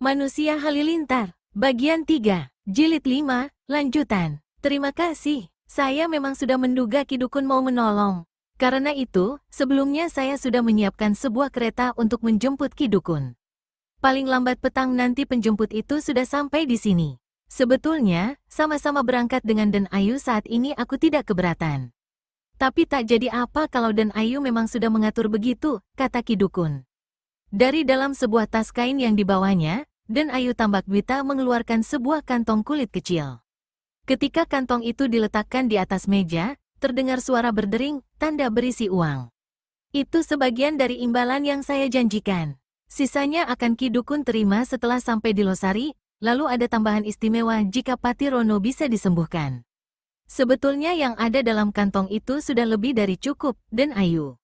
Manusia Halilintar, bagian 3, jilid 5, lanjutan. Terima kasih, saya memang sudah menduga Ki Dukun mau menolong. Karena itu, sebelumnya saya sudah menyiapkan sebuah kereta untuk menjemput Ki Dukun. Paling lambat petang nanti penjemput itu sudah sampai di sini. Sebetulnya, sama-sama berangkat dengan Den Ayu saat ini aku tidak keberatan. Tapi tak jadi apa kalau Den Ayu memang sudah mengatur begitu, kata Ki Dukun. Dari dalam sebuah tas kain yang dibawanya, Den Ayu Tambakbwita mengeluarkan sebuah kantong kulit kecil. Ketika kantong itu diletakkan di atas meja, terdengar suara berdering, tanda berisi uang. Itu sebagian dari imbalan yang saya janjikan. Sisanya akan Ki Dukun terima setelah sampai di Losari, lalu ada tambahan istimewa jika Pati Rono bisa disembuhkan. Sebetulnya yang ada dalam kantong itu sudah lebih dari cukup, Den Ayu.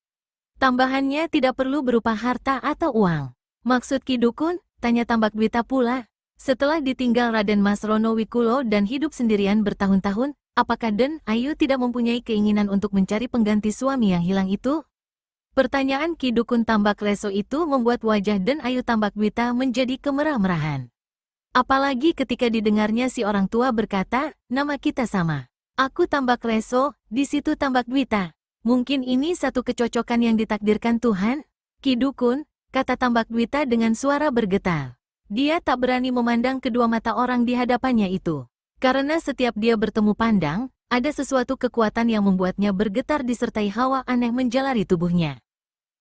Tambahannya tidak perlu berupa harta atau uang. Maksud Ki Dukun? Tanya Tambakbwita pula. Setelah ditinggal Raden Mas Rono Wikulo dan hidup sendirian bertahun-tahun, apakah Den Ayu tidak mempunyai keinginan untuk mencari pengganti suami yang hilang itu? Pertanyaan Ki Dukun Tambakreso itu membuat wajah Den Ayu Tambakbwita menjadi kemerah-merahan. Apalagi ketika didengarnya si orang tua berkata, nama kita sama. Aku Tambakreso, di situ Tambakbwita. Mungkin ini satu kecocokan yang ditakdirkan Tuhan? Ki Dukun, kata Tambakbwita dengan suara bergetar. Dia tak berani memandang kedua mata orang di hadapannya itu. Karena setiap dia bertemu pandang, ada sesuatu kekuatan yang membuatnya bergetar disertai hawa aneh menjalari tubuhnya.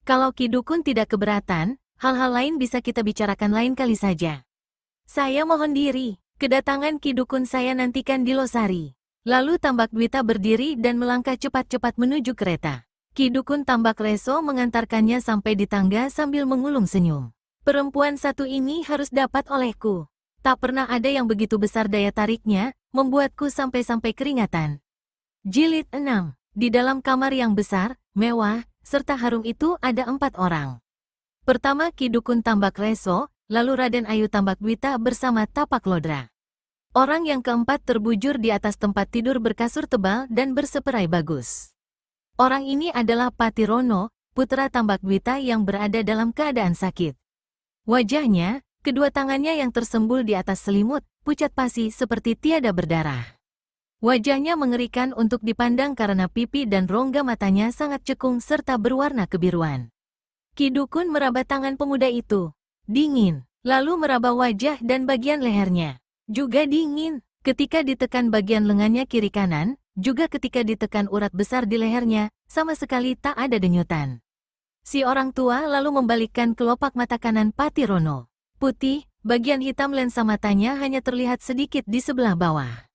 Kalau Ki Dukun tidak keberatan, hal-hal lain bisa kita bicarakan lain kali saja. Saya mohon diri, kedatangan Ki Dukun saya nantikan di Losari. Lalu Tambakbwita berdiri dan melangkah cepat-cepat menuju kereta. Ki Dukun Tambakreso mengantarkannya sampai di tangga sambil mengulum senyum. Perempuan satu ini harus dapat olehku. Tak pernah ada yang begitu besar daya tariknya, membuatku sampai-sampai keringatan. Jilid 6. Di dalam kamar yang besar, mewah, serta harum itu ada 4 orang. Pertama Ki Dukun Tambakreso, lalu Raden Ayu Tambakbwita bersama Tapak Lodra. Orang yang keempat terbujur di atas tempat tidur berkasur tebal dan berseperai bagus. Orang ini adalah Pati Rono, putra Tambakbwita yang berada dalam keadaan sakit. Wajahnya, kedua tangannya yang tersembul di atas selimut, pucat pasi seperti tiada berdarah. Wajahnya mengerikan untuk dipandang karena pipi dan rongga matanya sangat cekung serta berwarna kebiruan. Ki Dukun meraba tangan pemuda itu. Dingin, lalu meraba wajah dan bagian lehernya. Juga dingin, ketika ditekan bagian lengannya kiri kanan, juga ketika ditekan urat besar di lehernya, sama sekali tak ada denyutan. Si orang tua lalu membalikkan kelopak mata kanan Pati Rono. Putih, bagian hitam lensa matanya hanya terlihat sedikit di sebelah bawah.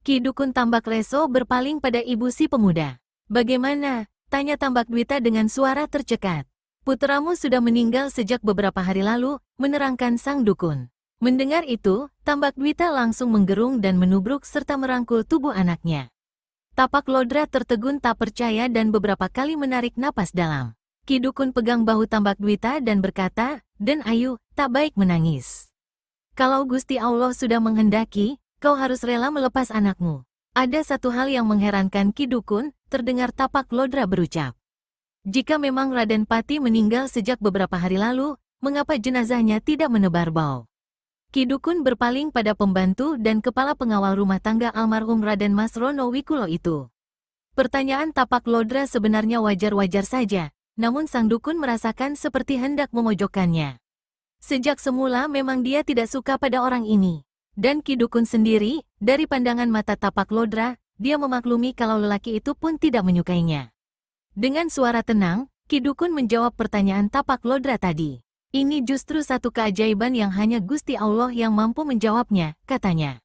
Ki Dukun Tambakreso berpaling pada ibu si pemuda. Bagaimana? Tanya Tambakbwita dengan suara tercekat. Putramu sudah meninggal sejak beberapa hari lalu, menerangkan sang dukun. Mendengar itu, Tambakbwita langsung menggerung dan menubruk serta merangkul tubuh anaknya. Tapak Lodra tertegun tak percaya dan beberapa kali menarik napas dalam. Ki Dukun pegang bahu Tambakbwita dan berkata, Den Ayu, tak baik menangis. Kalau Gusti Allah sudah menghendaki, kau harus rela melepas anakmu. Ada satu hal yang mengherankan Ki Dukun, terdengar Tapak Lodra berucap. Jika memang Raden Pati meninggal sejak beberapa hari lalu, mengapa jenazahnya tidak menebar bau? Ki Dukun berpaling pada pembantu dan kepala pengawal rumah tangga almarhum Raden Mas Rono Wikulo itu. Pertanyaan Tapak Lodra sebenarnya wajar-wajar saja, namun sang dukun merasakan seperti hendak memojokkannya. Sejak semula memang dia tidak suka pada orang ini. Dan Ki Dukun sendiri, dari pandangan mata Tapak Lodra, dia memaklumi kalau lelaki itu pun tidak menyukainya. Dengan suara tenang, Ki Dukun menjawab pertanyaan Tapak Lodra tadi. Ini justru satu keajaiban yang hanya Gusti Allah yang mampu menjawabnya, katanya.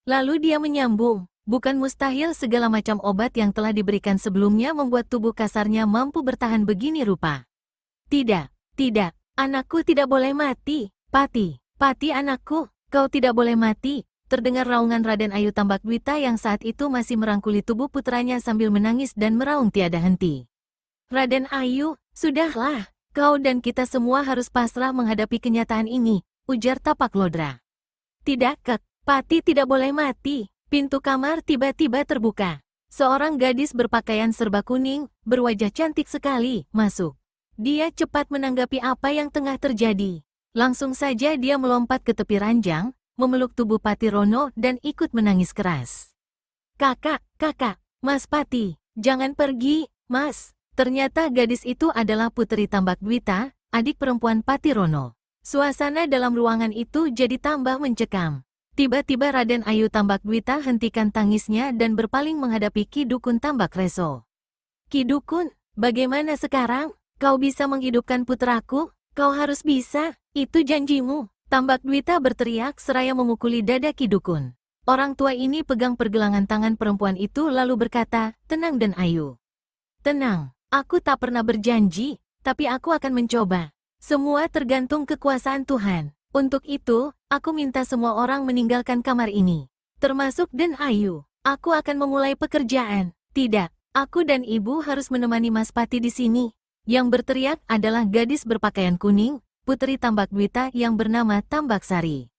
Lalu dia menyambung, bukan mustahil segala macam obat yang telah diberikan sebelumnya membuat tubuh kasarnya mampu bertahan begini rupa. Tidak, tidak, anakku tidak boleh mati, Pati anakku, kau tidak boleh mati, terdengar raungan Raden Ayu Tambakbwita yang saat itu masih merangkuli tubuh putranya sambil menangis dan meraung tiada henti. Raden Ayu, sudahlah. Kau dan kita semua harus pasrah menghadapi kenyataan ini, ujar Tapak Lodra. Tidak, Kek, Pati tidak boleh mati. Pintu kamar tiba-tiba terbuka. Seorang gadis berpakaian serba kuning, berwajah cantik sekali, masuk. Dia cepat menanggapi apa yang tengah terjadi. Langsung saja dia melompat ke tepi ranjang, memeluk tubuh Patirono dan ikut menangis keras. Kakak, Mas Pati, jangan pergi, Mas. Ternyata gadis itu adalah Putri Tambakdwita, adik perempuan Patirono. Suasana dalam ruangan itu jadi tambah mencekam. Tiba-tiba Raden Ayu Tambakdwita hentikan tangisnya dan berpaling menghadapi Ki Dukun Tambakreso. Ki Dukun, bagaimana sekarang? Kau bisa menghidupkan putraku? Kau harus bisa, itu janjimu. Tambakdwita berteriak seraya memukuli dada Ki Dukun. Orang tua ini pegang pergelangan tangan perempuan itu lalu berkata, tenang dan Ayu. Tenang, aku tak pernah berjanji, tapi aku akan mencoba. Semua tergantung kekuasaan Tuhan. Untuk itu, aku minta semua orang meninggalkan kamar ini. Termasuk Den Ayu. Aku akan memulai pekerjaan. Tidak, aku dan ibu harus menemani Mas Pati di sini. Yang berteriak adalah gadis berpakaian kuning, Putri Tambakdwita yang bernama Tambaksari.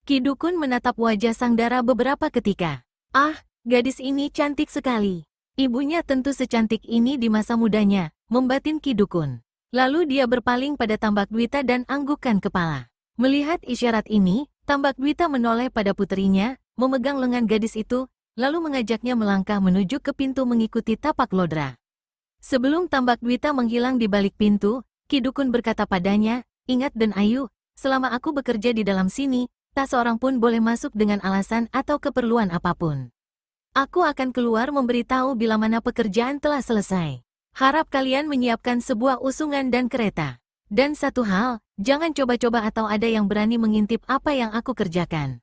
Ki Dukun menatap wajah sang dara beberapa ketika. Ah, gadis ini cantik sekali. Ibunya tentu secantik ini di masa mudanya, membatin Ki Dukun. Lalu dia berpaling pada Tambakdwita dan anggukkan kepala. Melihat isyarat ini, Tambakdwita menoleh pada putrinya, memegang lengan gadis itu, lalu mengajaknya melangkah menuju ke pintu mengikuti tapak Lodra. Sebelum Tambakdwita menghilang di balik pintu, Ki Dukun berkata padanya, ingat Den Ayu, selama aku bekerja di dalam sini, tak seorang pun boleh masuk dengan alasan atau keperluan apapun. Aku akan keluar memberitahu bila mana pekerjaan telah selesai. Harap kalian menyiapkan sebuah usungan dan kereta. Dan satu hal, jangan coba-coba atau ada yang berani mengintip apa yang aku kerjakan.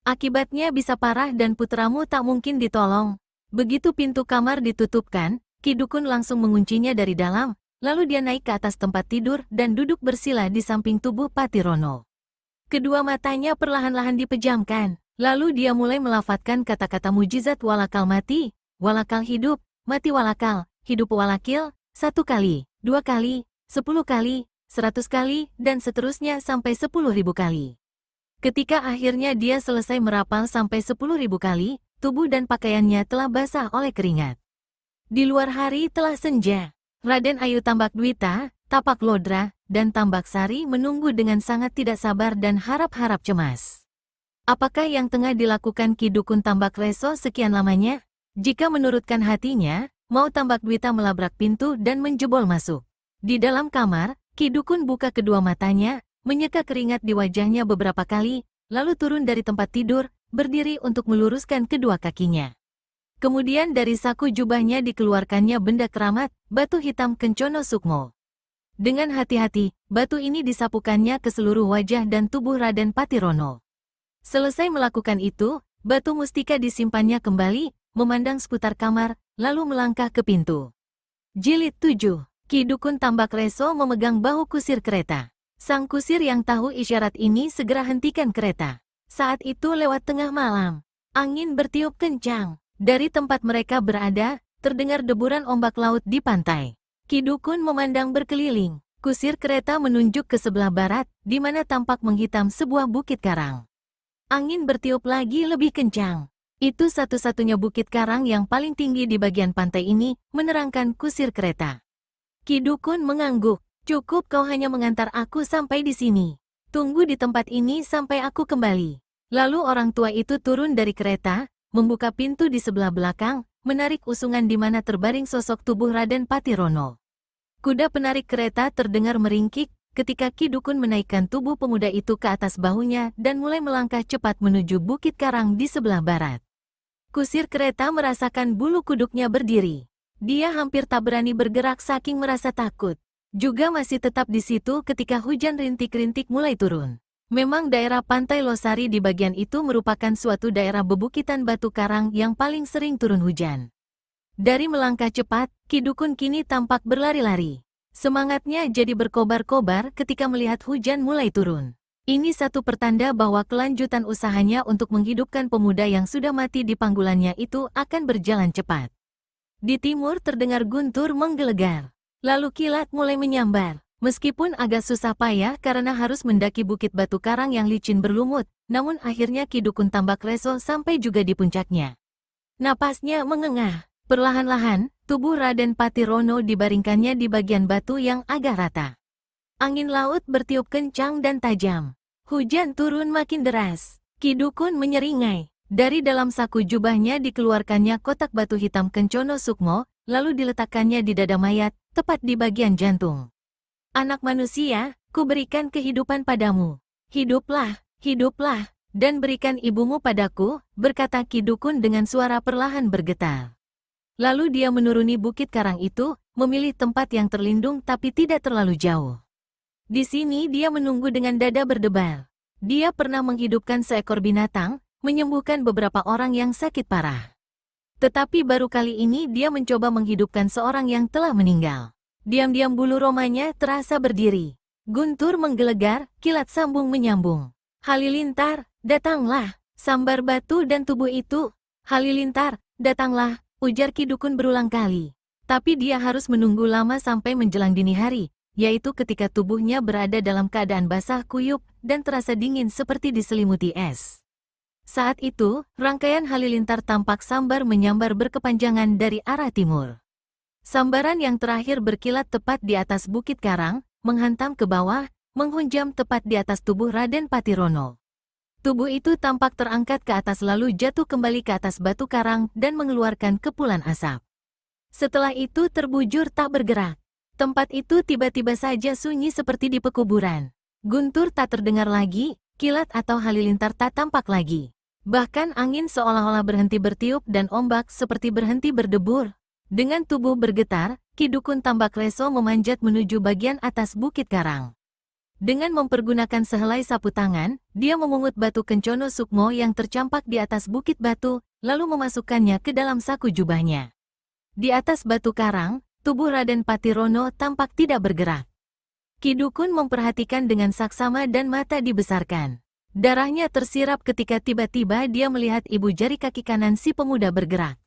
Akibatnya bisa parah dan putramu tak mungkin ditolong. Begitu pintu kamar ditutupkan, Ki Dukun langsung menguncinya dari dalam, lalu dia naik ke atas tempat tidur dan duduk bersila di samping tubuh Patirono. Kedua matanya perlahan-lahan dipejamkan, lalu dia mulai melafadzkan kata-kata mujizat walakal mati, walakal hidup, mati walakal, hidup walakil, 1 kali, 2 kali, 10 kali, 100 kali, dan seterusnya sampai 10.000 kali. Ketika akhirnya dia selesai merapal sampai 10.000 kali, tubuh dan pakaiannya telah basah oleh keringat. Di luar hari telah senja. Raden Ayu Tambakdwita, Tapak Lodra, dan Tambaksari menunggu dengan sangat tidak sabar dan harap-harap cemas. Apakah yang tengah dilakukan Ki Dukun Tambakreso sekian lamanya? Jika menurutkan hatinya, mau Tambakdwita melabrak pintu dan menjebol masuk. Di dalam kamar, Ki Dukun buka kedua matanya, menyeka keringat di wajahnya beberapa kali, lalu turun dari tempat tidur, berdiri untuk meluruskan kedua kakinya. Kemudian dari saku jubahnya dikeluarkannya benda keramat, batu hitam Kencono Sukmo. Dengan hati-hati, batu ini disapukannya ke seluruh wajah dan tubuh Raden Patirono. Selesai melakukan itu, batu mustika disimpannya kembali, memandang seputar kamar, lalu melangkah ke pintu. Jilid 7. Ki Dukun Tambakreso memegang bahu kusir kereta. Sang kusir yang tahu isyarat ini segera hentikan kereta. Saat itu lewat tengah malam. Angin bertiup kencang. Dari tempat mereka berada, terdengar deburan ombak laut di pantai. Ki Dukun memandang berkeliling. Kusir kereta menunjuk ke sebelah barat, di mana tampak menghitam sebuah bukit karang. Angin bertiup lagi lebih kencang. Itu satu-satunya bukit karang yang paling tinggi di bagian pantai ini, menerangkan kusir kereta. Ki Dukun mengangguk. Cukup kau hanya mengantar aku sampai di sini. Tunggu di tempat ini sampai aku kembali. Lalu orang tua itu turun dari kereta, membuka pintu di sebelah belakang, menarik usungan di mana terbaring sosok tubuh Raden Patirono. Kuda penarik kereta terdengar meringkik, ketika Ki Dukun menaikkan tubuh pemuda itu ke atas bahunya dan mulai melangkah cepat menuju bukit karang di sebelah barat. Kusir kereta merasakan bulu kuduknya berdiri. Dia hampir tak berani bergerak saking merasa takut. Juga masih tetap di situ ketika hujan rintik-rintik mulai turun. Memang daerah Pantai Losari di bagian itu merupakan suatu daerah bebukitan batu karang yang paling sering turun hujan. Dari melangkah cepat, Ki Dukun kini tampak berlari-lari. Semangatnya jadi berkobar-kobar ketika melihat hujan mulai turun. Ini satu pertanda bahwa kelanjutan usahanya untuk menghidupkan pemuda yang sudah mati di panggulannya itu akan berjalan cepat. Di timur terdengar guntur menggelegar. Lalu kilat mulai menyambar. Meskipun agak susah payah karena harus mendaki bukit batu karang yang licin berlumut, namun akhirnya Ki Dukun Tambakreso sampai juga di puncaknya. Napasnya mengengah. Perlahan-lahan, tubuh Raden Patirono dibaringkannya di bagian batu yang agak rata. Angin laut bertiup kencang dan tajam. Hujan turun makin deras. Ki Dukun menyeringai. Dari dalam saku jubahnya dikeluarkannya kotak batu hitam Kencono Sukmo, lalu diletakkannya di dada mayat, tepat di bagian jantung. Anak manusia, kuberikan kehidupan padamu. Hiduplah, hiduplah, dan berikan ibumu padaku, berkata Ki Dukun dengan suara perlahan bergetar. Lalu dia menuruni bukit karang itu, memilih tempat yang terlindung tapi tidak terlalu jauh. Di sini dia menunggu dengan dada berdebar. Dia pernah menghidupkan seekor binatang, menyembuhkan beberapa orang yang sakit parah. Tetapi baru kali ini dia mencoba menghidupkan seorang yang telah meninggal. Diam-diam bulu romanya terasa berdiri. Guntur menggelegar, kilat sambung menyambung. Halilintar, datanglah, sambar batu dan tubuh itu. Halilintar, datanglah, ujar Ki Dukun berulang kali. Tapi dia harus menunggu lama sampai menjelang dini hari, yaitu ketika tubuhnya berada dalam keadaan basah kuyup dan terasa dingin seperti diselimuti es. Saat itu, rangkaian halilintar tampak sambar menyambar berkepanjangan dari arah timur. Sambaran yang terakhir berkilat tepat di atas bukit karang, menghantam ke bawah, menghunjam tepat di atas tubuh Raden Patirono. Tubuh itu tampak terangkat ke atas lalu jatuh kembali ke atas batu karang dan mengeluarkan kepulan asap. Setelah itu terbujur tak bergerak. Tempat itu tiba-tiba saja sunyi seperti di pekuburan. Guntur tak terdengar lagi, kilat atau halilintar tak tampak lagi. Bahkan angin seolah-olah berhenti bertiup dan ombak seperti berhenti berdebur. Dengan tubuh bergetar, Ki Dukun Tambak Leso memanjat menuju bagian atas bukit karang. Dengan mempergunakan sehelai sapu tangan, dia memungut batu Kencono Sukmo yang tercampak di atas bukit batu, lalu memasukkannya ke dalam saku jubahnya. Di atas batu karang, tubuh Raden Patirono tampak tidak bergerak. Ki Dukun memperhatikan dengan saksama dan mata dibesarkan. Darahnya tersirap ketika tiba-tiba dia melihat ibu jari kaki kanan si pemuda bergerak.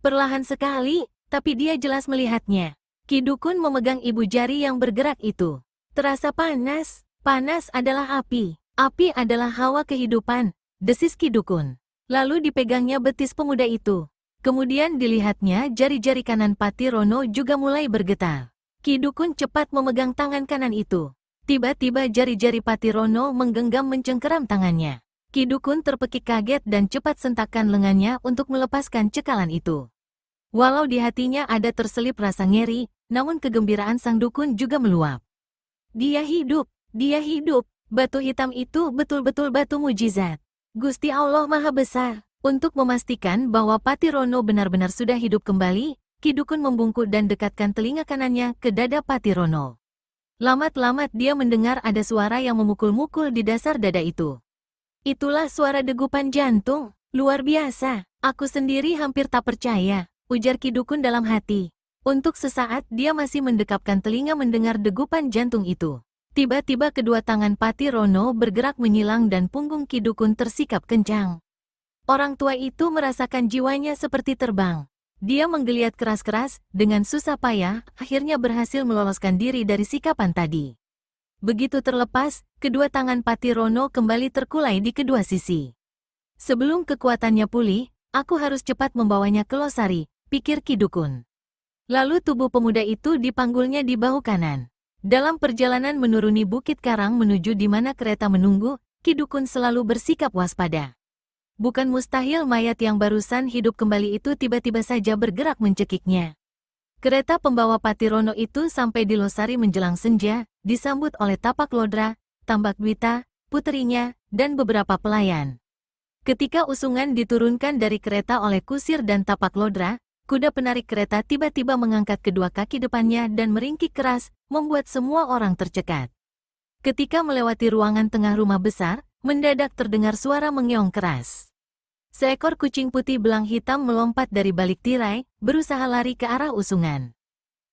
Perlahan sekali, tapi dia jelas melihatnya. Ki Dukun memegang ibu jari yang bergerak itu. Terasa panas. Panas adalah api. Api adalah hawa kehidupan, desis Ki Dukun. Lalu dipegangnya betis pemuda itu. Kemudian dilihatnya jari-jari kanan Patirono juga mulai bergetar. Ki Dukun cepat memegang tangan kanan itu. Tiba-tiba jari-jari Patirono menggenggam mencengkeram tangannya. Ki Dukun terpekik kaget dan cepat sentakkan lengannya untuk melepaskan cekalan itu. Walau di hatinya ada terselip rasa ngeri, namun kegembiraan sang dukun juga meluap. Dia hidup, dia hidup. Batu hitam itu betul-betul batu mujizat. Gusti Allah Maha Besar. Untuk memastikan bahwa Patirono benar-benar sudah hidup kembali, Ki Dukun membungkuk dan dekatkan telinga kanannya ke dada Patirono. Lamat-lamat dia mendengar ada suara yang memukul-mukul di dasar dada itu. Itulah suara degupan jantung, luar biasa. Aku sendiri hampir tak percaya, ujar Ki Dukun dalam hati. Untuk sesaat dia masih mendekapkan telinga mendengar degupan jantung itu. Tiba-tiba kedua tangan Patirono bergerak menyilang dan punggung Ki Dukun tersikap kencang. Orang tua itu merasakan jiwanya seperti terbang. Dia menggeliat keras-keras, dengan susah payah, akhirnya berhasil meloloskan diri dari sikapan tadi. Begitu terlepas, kedua tangan Patirono kembali terkulai di kedua sisi. Sebelum kekuatannya pulih, aku harus cepat membawanya ke Losari, pikir Ki Dukun. Lalu tubuh pemuda itu dipanggulnya di bahu kanan. Dalam perjalanan menuruni bukit karang menuju di mana kereta menunggu, Ki Dukun selalu bersikap waspada. Bukan mustahil mayat yang barusan hidup kembali itu tiba-tiba saja bergerak mencekiknya. Kereta pembawa Patirono itu sampai di Losari menjelang senja, disambut oleh Tapak Lodra, Tambak Dwita, puterinya, dan beberapa pelayan. Ketika usungan diturunkan dari kereta oleh Kusir dan Tapak Lodra, kuda penarik kereta tiba-tiba mengangkat kedua kaki depannya dan meringkik keras, membuat semua orang tercekat. Ketika melewati ruangan tengah rumah besar, mendadak terdengar suara mengeong keras. Seekor kucing putih belang hitam melompat dari balik tirai, berusaha lari ke arah usungan.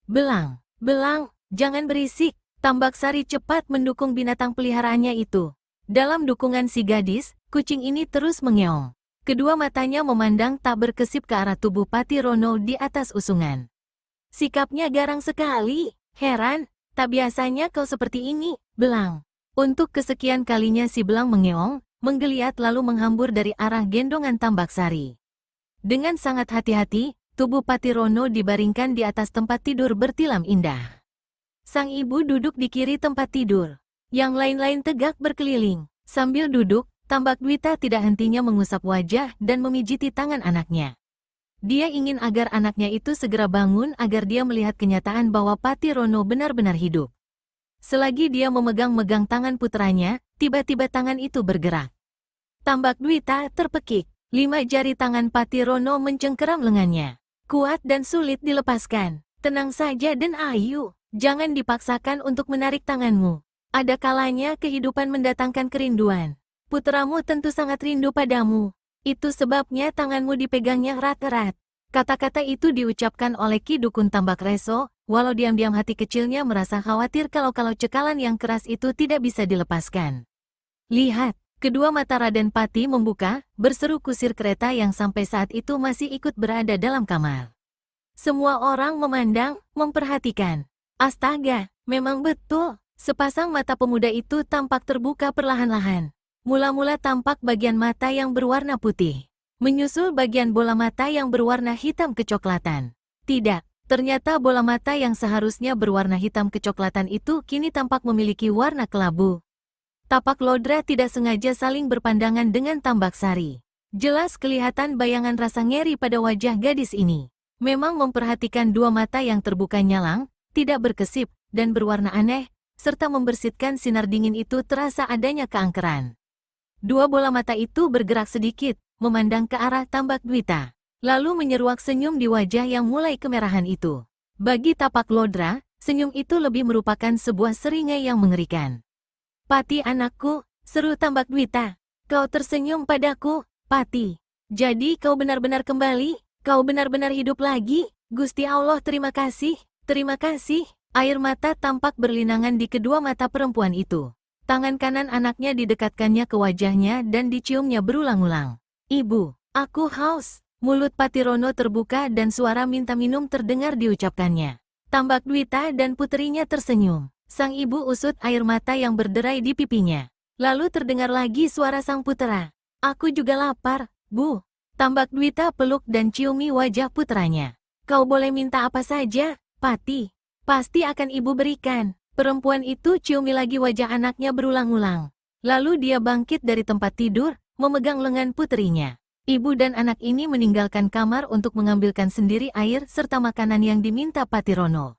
Belang, belang, jangan berisik. Tambak Sari cepat mendukung binatang peliharaannya itu. Dalam dukungan si gadis, kucing ini terus mengeong. Kedua matanya memandang tak berkesip ke arah tubuh Patirono di atas usungan. Sikapnya garang sekali. Heran, tak biasanya kau seperti ini, belang. Untuk kesekian kalinya si belang mengeong, menggeliat lalu menghambur dari arah gendongan Tambak Sari. Dengan sangat hati-hati, tubuh Patirono dibaringkan di atas tempat tidur bertilam indah. Sang ibu duduk di kiri tempat tidur. Yang lain-lain tegak berkeliling. Sambil duduk, Tambak Dwita tidak hentinya mengusap wajah dan memijiti tangan anaknya. Dia ingin agar anaknya itu segera bangun agar dia melihat kenyataan bahwa Patirono benar-benar hidup. Selagi dia memegang-megang tangan putranya, tiba-tiba tangan itu bergerak. Tambak Dwita terpekik. 5 jari tangan Patirono mencengkeram lengannya. Kuat dan sulit dilepaskan. Tenang saja dan ayu. Jangan dipaksakan untuk menarik tanganmu. Ada kalanya kehidupan mendatangkan kerinduan. Putramu tentu sangat rindu padamu. Itu sebabnya tanganmu dipegangnya erat-erat. Kata-kata itu diucapkan oleh Ki Dukun Tambak Reso, walau diam-diam hati kecilnya merasa khawatir kalau cekalan yang keras itu tidak bisa dilepaskan. Lihat, kedua mata Raden Pati membuka, berseru kusir kereta yang sampai saat itu masih ikut berada dalam kamar. Semua orang memandang, memperhatikan. Astaga, memang betul. Sepasang mata pemuda itu tampak terbuka perlahan-lahan. Mula-mula tampak bagian mata yang berwarna putih. Menyusul bagian bola mata yang berwarna hitam kecoklatan. Tidak, ternyata bola mata yang seharusnya berwarna hitam kecoklatan itu kini tampak memiliki warna kelabu. Tapak Lodra tidak sengaja saling berpandangan dengan Tambak Sari. Jelas kelihatan bayangan rasa ngeri pada wajah gadis ini. Memang memperhatikan dua mata yang terbuka nyalang, tidak berkesip, dan berwarna aneh, serta membersihkan sinar dingin itu terasa adanya keangkeran. Dua bola mata itu bergerak sedikit, memandang ke arah Tambak Dwita, lalu menyeruak senyum di wajah yang mulai kemerahan itu. Bagi Tapak Lodra, senyum itu lebih merupakan sebuah seringai yang mengerikan. Pati anakku, seru Tambak Dwita, kau tersenyum padaku, Pati. Jadi kau benar-benar kembali, kau benar-benar hidup lagi, Gusti Allah terima kasih. Terima kasih. Air mata tampak berlinangan di kedua mata perempuan itu. Tangan kanan anaknya didekatkannya ke wajahnya dan diciumnya berulang-ulang. Ibu, aku haus. Mulut Patirono terbuka dan suara minta minum terdengar diucapkannya. Tambak Dwita dan puterinya tersenyum. Sang ibu usut air mata yang berderai di pipinya. Lalu terdengar lagi suara sang putera. Aku juga lapar, Bu. Tambak Dwita peluk dan ciumi wajah putranya. Kau boleh minta apa saja, Pati. Pasti akan ibu berikan. Perempuan itu ciumi lagi wajah anaknya berulang-ulang. Lalu dia bangkit dari tempat tidur, memegang lengan puterinya. Ibu dan anak ini meninggalkan kamar untuk mengambilkan sendiri air serta makanan yang diminta Patirono.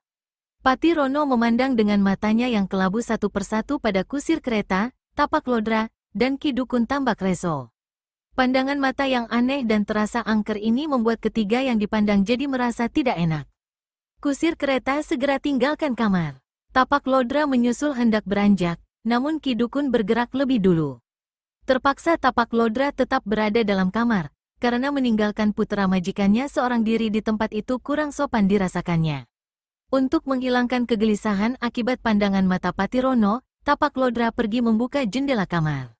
Patirono memandang dengan matanya yang kelabu satu persatu pada kusir kereta, Tapak Lodra, dan Ki Dukun Tambak Reso. Pandangan mata yang aneh dan terasa angker ini membuat ketiga yang dipandang jadi merasa tidak enak. Kusir kereta segera tinggalkan kamar. Tapak Lodra menyusul hendak beranjak, namun Ki Dukun bergerak lebih dulu. Terpaksa Tapak Lodra tetap berada dalam kamar, karena meninggalkan putra majikannya seorang diri di tempat itu kurang sopan dirasakannya. Untuk menghilangkan kegelisahan akibat pandangan mata Patirono, Tapak Lodra pergi membuka jendela kamar.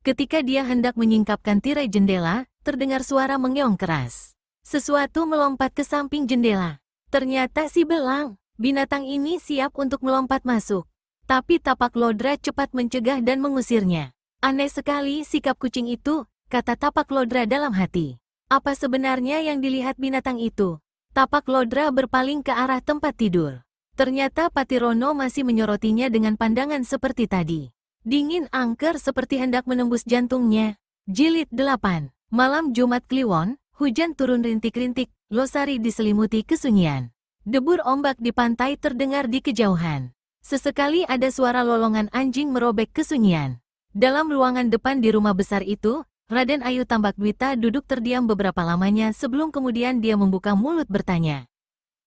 Ketika dia hendak menyingkapkan tirai jendela, terdengar suara mengeong keras. Sesuatu melompat ke samping jendela. Ternyata si belang. Binatang ini siap untuk melompat masuk. Tapi Tapak Lodra cepat mencegah dan mengusirnya. Aneh sekali sikap kucing itu, kata Tapak Lodra dalam hati. Apa sebenarnya yang dilihat binatang itu? Tapak Lodra berpaling ke arah tempat tidur. Ternyata Patirono masih menyorotinya dengan pandangan seperti tadi. Dingin angker seperti hendak menembus jantungnya. Jilid 8. Malam Jumat Kliwon, hujan turun rintik-rintik, Losari diselimuti kesunyian. Debur ombak di pantai terdengar di kejauhan. Sesekali ada suara lolongan anjing merobek kesunyian. Dalam ruangan depan di rumah besar itu, Raden Ayu Tambak Dwita duduk terdiam beberapa lamanya sebelum kemudian dia membuka mulut bertanya.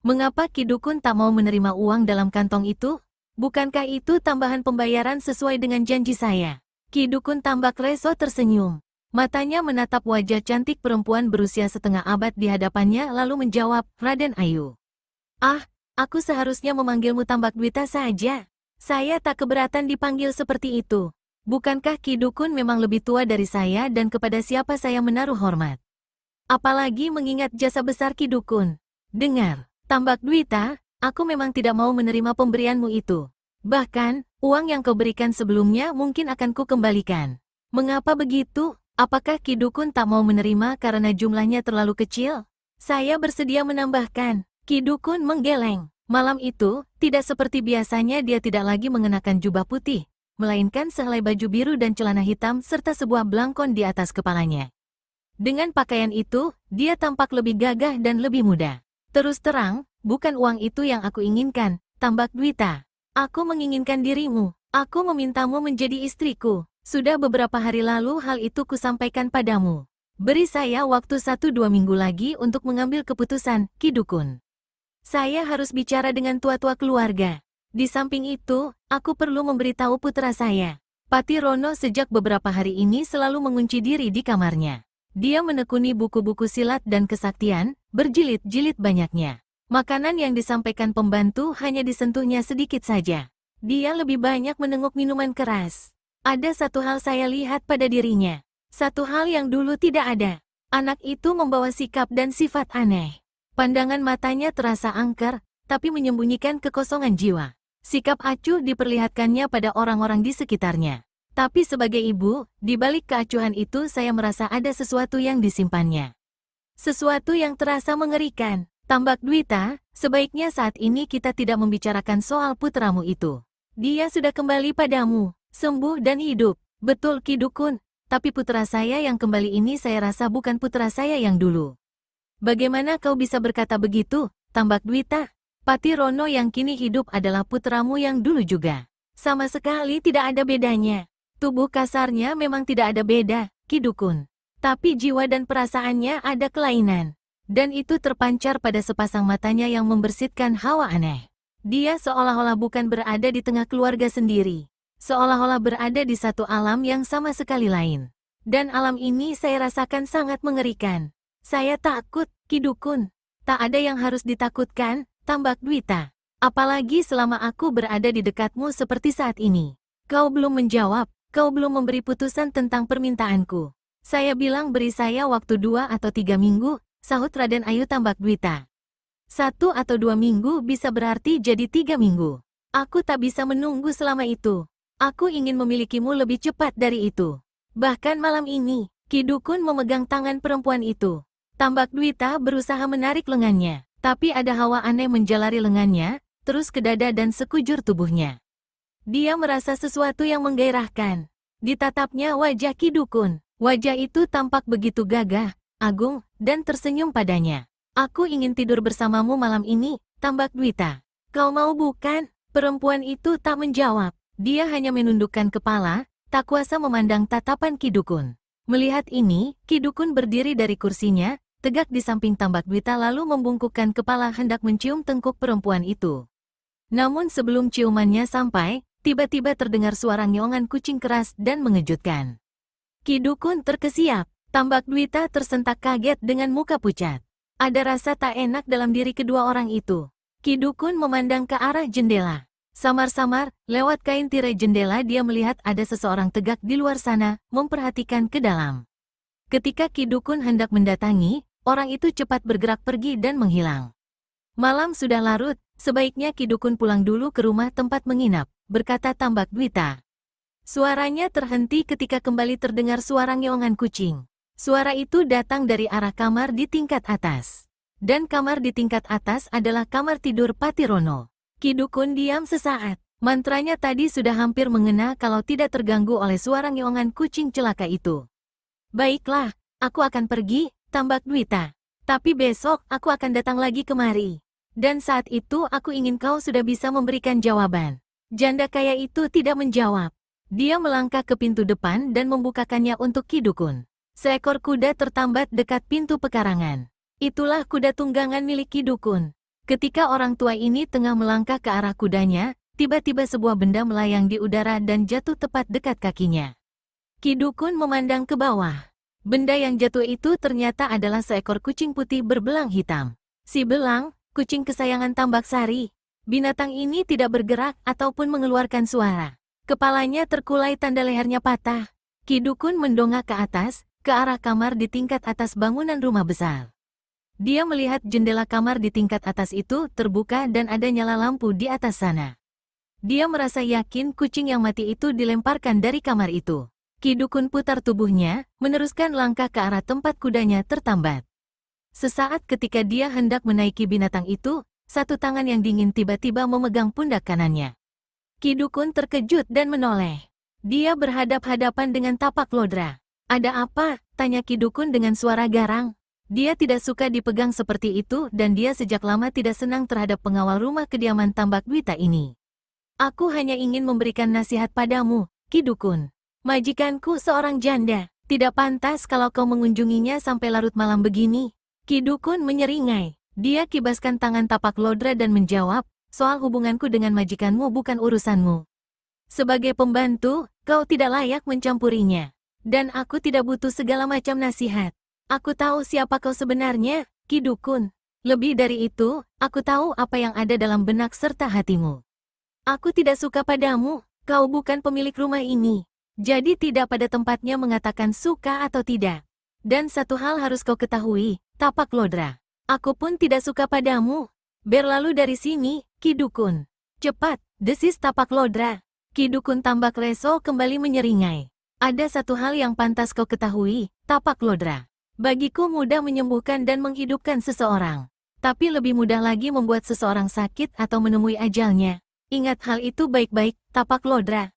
Mengapa Ki Dukun tak mau menerima uang dalam kantong itu? Bukankah itu tambahan pembayaran sesuai dengan janji saya? Ki Dukun Tambak Reso tersenyum. Matanya menatap wajah cantik perempuan berusia setengah abad di hadapannya lalu menjawab, Raden Ayu. Ah, aku seharusnya memanggilmu Tambak Dwita saja. Saya tak keberatan dipanggil seperti itu. Bukankah Ki Dukun memang lebih tua dari saya dan kepada siapa saya menaruh hormat? Apalagi mengingat jasa besar Ki Dukun. Dengar, Tambak Dwita, aku memang tidak mau menerima pemberianmu itu. Bahkan, uang yang kau berikan sebelumnya mungkin akan ku kembalikan. Mengapa begitu? Apakah Ki Dukun tak mau menerima karena jumlahnya terlalu kecil? Saya bersedia menambahkan. Ki Dukun menggeleng. Malam itu, tidak seperti biasanya dia tidak lagi mengenakan jubah putih, melainkan sehelai baju biru dan celana hitam serta sebuah belangkon di atas kepalanya. Dengan pakaian itu, dia tampak lebih gagah dan lebih muda. Terus terang, bukan uang itu yang aku inginkan, tambak Dwita. Aku menginginkan dirimu. Aku memintamu menjadi istriku. Sudah beberapa hari lalu hal itu kusampaikan padamu. Beri saya waktu 1-2 minggu lagi untuk mengambil keputusan, Ki Dukun. Saya harus bicara dengan tua-tua keluarga. Di samping itu, aku perlu memberitahu putra saya. Pati Rono sejak beberapa hari ini selalu mengunci diri di kamarnya. Dia menekuni buku-buku silat dan kesaktian, berjilid-jilid banyaknya. Makanan yang disampaikan pembantu hanya disentuhnya sedikit saja. Dia lebih banyak menengok minuman keras. Ada satu hal saya lihat pada dirinya. Satu hal yang dulu tidak ada. Anak itu membawa sikap dan sifat aneh. Pandangan matanya terasa angker, tapi menyembunyikan kekosongan jiwa. Sikap acuh diperlihatkannya pada orang-orang di sekitarnya. Tapi sebagai ibu, di balik keacuhan itu saya merasa ada sesuatu yang disimpannya. Sesuatu yang terasa mengerikan. Tambak Dwita, sebaiknya saat ini kita tidak membicarakan soal putramu itu. Dia sudah kembali padamu, sembuh dan hidup. Betul Ki Dukun, tapi putra saya yang kembali ini saya rasa bukan putra saya yang dulu. Bagaimana kau bisa berkata begitu, tambak Dwita? Pati Rono yang kini hidup adalah putramu yang dulu juga. Sama sekali tidak ada bedanya. Tubuh kasarnya memang tidak ada beda, Ki Dukun. Tapi jiwa dan perasaannya ada kelainan. Dan itu terpancar pada sepasang matanya yang membersihkan hawa aneh. Dia seolah-olah bukan berada di tengah keluarga sendiri. Seolah-olah berada di satu alam yang sama sekali lain. Dan alam ini saya rasakan sangat mengerikan. Saya takut, Ki Dukun. Tak ada yang harus ditakutkan, tambak Dwita. Apalagi selama aku berada di dekatmu seperti saat ini. Kau belum menjawab. Kau belum memberi putusan tentang permintaanku. Saya bilang beri saya waktu 2 atau 3 minggu, sahut Raden Ayu tambak Dwita. 1 atau 2 minggu bisa berarti jadi 3 minggu. Aku tak bisa menunggu selama itu. Aku ingin memilikimu lebih cepat dari itu. Bahkan malam ini, Ki Dukun memegang tangan perempuan itu. Tambak Dwita berusaha menarik lengannya, tapi ada hawa aneh menjalari lengannya, terus ke dada dan sekujur tubuhnya. Dia merasa sesuatu yang menggairahkan. Ditatapnya wajah Ki Dukun. Wajah itu tampak begitu gagah, agung, dan tersenyum padanya. Aku ingin tidur bersamamu malam ini, tambak Dwita. Kau mau bukan? Perempuan itu tak menjawab. Dia hanya menundukkan kepala, tak kuasa memandang tatapan Ki Dukun. Melihat ini, Ki Dukun berdiri dari kursinya, tegak di samping tambak Dwita lalu membungkukkan kepala hendak mencium tengkuk perempuan itu. Namun sebelum ciumannya sampai, tiba-tiba terdengar suara nyongan kucing keras dan mengejutkan. Ki Dukun terkesiap. Tambak Dwita tersentak kaget dengan muka pucat. Ada rasa tak enak dalam diri kedua orang itu. Ki Dukun memandang ke arah jendela. Samar-samar, lewat kain tirai jendela dia melihat ada seseorang tegak di luar sana, memperhatikan ke dalam. Ketika Ki Dukun hendak mendatangi, orang itu cepat bergerak pergi dan menghilang. Malam sudah larut, sebaiknya Ki Dukun pulang dulu ke rumah tempat menginap, berkata tambak Dwita. Suaranya terhenti ketika kembali terdengar suara ngeongan kucing. Suara itu datang dari arah kamar di tingkat atas. Dan kamar di tingkat atas adalah kamar tidur Pati Rono. Ki Dukun diam sesaat. Mantranya tadi sudah hampir mengena kalau tidak terganggu oleh suara ngeongan kucing celaka itu. Baiklah, aku akan pergi, tambak Dwita. Tapi besok aku akan datang lagi kemari. Dan saat itu aku ingin kau sudah bisa memberikan jawaban. Janda kaya itu tidak menjawab. Dia melangkah ke pintu depan dan membukakannya untuk Ki Dukun. Seekor kuda tertambat dekat pintu pekarangan. Itulah kuda tunggangan milik Ki Dukun. Ketika orang tua ini tengah melangkah ke arah kudanya, tiba-tiba sebuah benda melayang di udara dan jatuh tepat dekat kakinya. Ki Dukun memandang ke bawah. Benda yang jatuh itu ternyata adalah seekor kucing putih berbelang hitam. Si belang, kucing kesayangan Tambak Sari. Binatang ini tidak bergerak ataupun mengeluarkan suara. Kepalanya terkulai tanda lehernya patah. Ki Dukun mendongak ke atas, ke arah kamar di tingkat atas bangunan rumah besar. Dia melihat jendela kamar di tingkat atas itu terbuka dan ada nyala lampu di atas sana. Dia merasa yakin kucing yang mati itu dilemparkan dari kamar itu. Ki Dukun putar tubuhnya, meneruskan langkah ke arah tempat kudanya tertambat. Sesaat ketika dia hendak menaiki binatang itu, Satu tangan yang dingin tiba-tiba memegang pundak kanannya. Ki Dukun terkejut dan menoleh. Dia berhadap-hadapan dengan tapak Lodra. Ada apa? Tanya Ki Dukun dengan suara garang. Dia tidak suka dipegang seperti itu dan dia sejak lama tidak senang terhadap pengawal rumah kediaman Tambak Dwita ini. Aku hanya ingin memberikan nasihat padamu, Ki Dukun. Majikanku seorang janda. Tidak pantas kalau kau mengunjunginya sampai larut malam begini. Ki Dukun menyeringai. Dia kibaskan tangan tapak Lodra dan menjawab, soal hubunganku dengan majikanmu bukan urusanmu. Sebagai pembantu, kau tidak layak mencampurinya. Dan aku tidak butuh segala macam nasihat. Aku tahu siapa kau sebenarnya, Ki Dukun. Lebih dari itu, aku tahu apa yang ada dalam benak serta hatimu. Aku tidak suka padamu, kau bukan pemilik rumah ini. Jadi tidak pada tempatnya mengatakan suka atau tidak. Dan satu hal harus kau ketahui, tapak Lodra. Aku pun tidak suka padamu. Berlalu dari sini, Ki Dukun. Cepat, desis tapak Lodra. Ki Dukun Tambak Leso kembali menyeringai. Ada satu hal yang pantas kau ketahui, tapak Lodra. Bagiku mudah menyembuhkan dan menghidupkan seseorang. Tapi lebih mudah lagi membuat seseorang sakit atau menemui ajalnya. Ingat hal itu baik-baik, tapak Lodra.